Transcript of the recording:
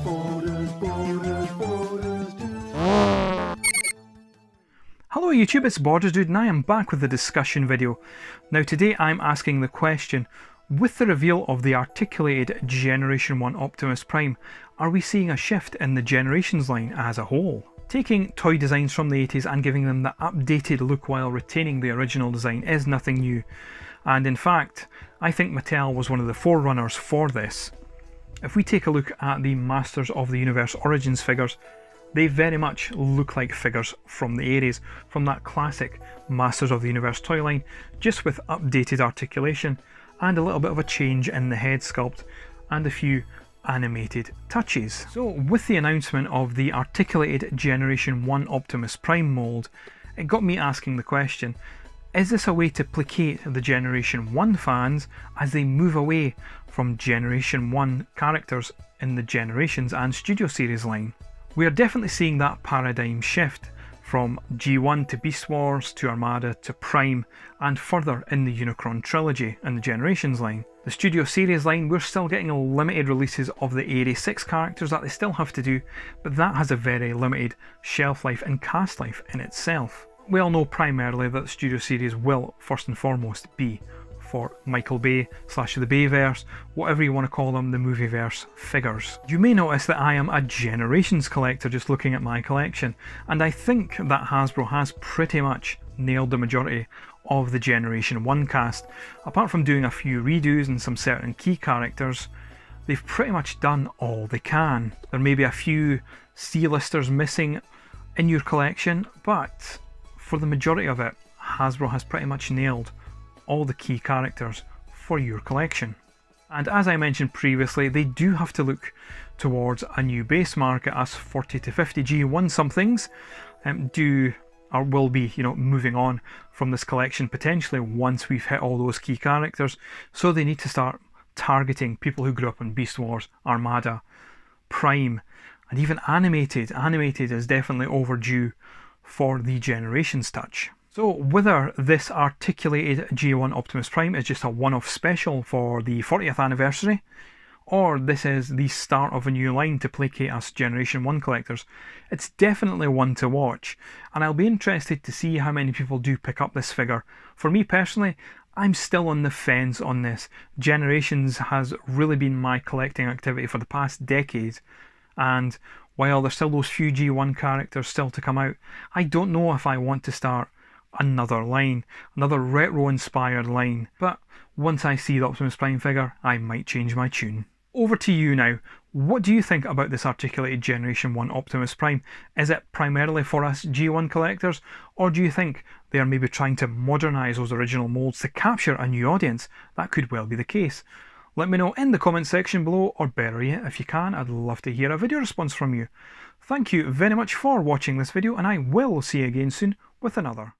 Hello YouTube, it's Borders Dude and I am back with the discussion video. Now today I'm asking the question, with the reveal of the articulated Generation 1 Optimus Prime, are we seeing a shift in the Generations line as a whole? Taking toy designs from the 80s and giving them the updated look while retaining the original design is nothing new. And in fact, I think Mattel was one of the forerunners for this. If we take a look at the Masters of the Universe Origins figures, they very much look like figures from the 80s, from that classic Masters of the Universe toy line, just with updated articulation and a little bit of a change in the head sculpt and a few animated touches. So with the announcement of the articulated Generation 1 Optimus Prime mould, it got me asking the question, is this a way to placate the Generation 1 fans as they move away from Generation 1 characters in the Generations and Studio Series line? We are definitely seeing that paradigm shift from G1 to Beast Wars to Armada to Prime and further in the Unicron trilogy and the Generations line. The Studio Series line, we're still getting limited releases of the 86 characters that they still have to do, but that has a very limited shelf life and cast life in itself. We all know primarily that the Studio Series will first and foremost be for Michael Bay / the Bayverse, whatever you want to call them, the Movieverse figures. You may notice that I am a Generations collector just looking at my collection, and I think that Hasbro has pretty much nailed the majority of the Generation 1 cast. Apart from doing a few redos and some certain key characters, they've pretty much done all they can. There may be a few C-listers missing in your collection, but for the majority of it, Hasbro has pretty much nailed all the key characters for your collection. And as I mentioned previously, they do have to look towards a new base market, as 40 to 50 G1 somethings will be, moving on from this collection potentially once we've hit all those key characters. So they need to start targeting people who grew up on Beast Wars, Armada, Prime, and even Animated. Animated is definitely overdue for the Generations touch. So whether this articulated G1 Optimus Prime is just a one-off special for the 40th anniversary, or this is the start of a new line to placate us Generation 1 collectors, it's definitely one to watch, and I'll be interested to see how many people do pick up this figure. For me personally, I'm still on the fence on this. Generations has really been my collecting activity for the past decade, and while there's still those few G1 characters still to come out, I don't know if I want to start another line, another retro-inspired line, but once I see the Optimus Prime figure, I might change my tune. Over to you now. What do you think about this articulated Generation 1 Optimus Prime? Is it primarily for us G1 collectors, or do you think they are maybe trying to modernise those original moulds to capture a new audience? That could well be the case. Let me know in the comment section below, or better yet, if you can, I'd love to hear a video response from you. Thank you very much for watching this video, and I will see you again soon with another.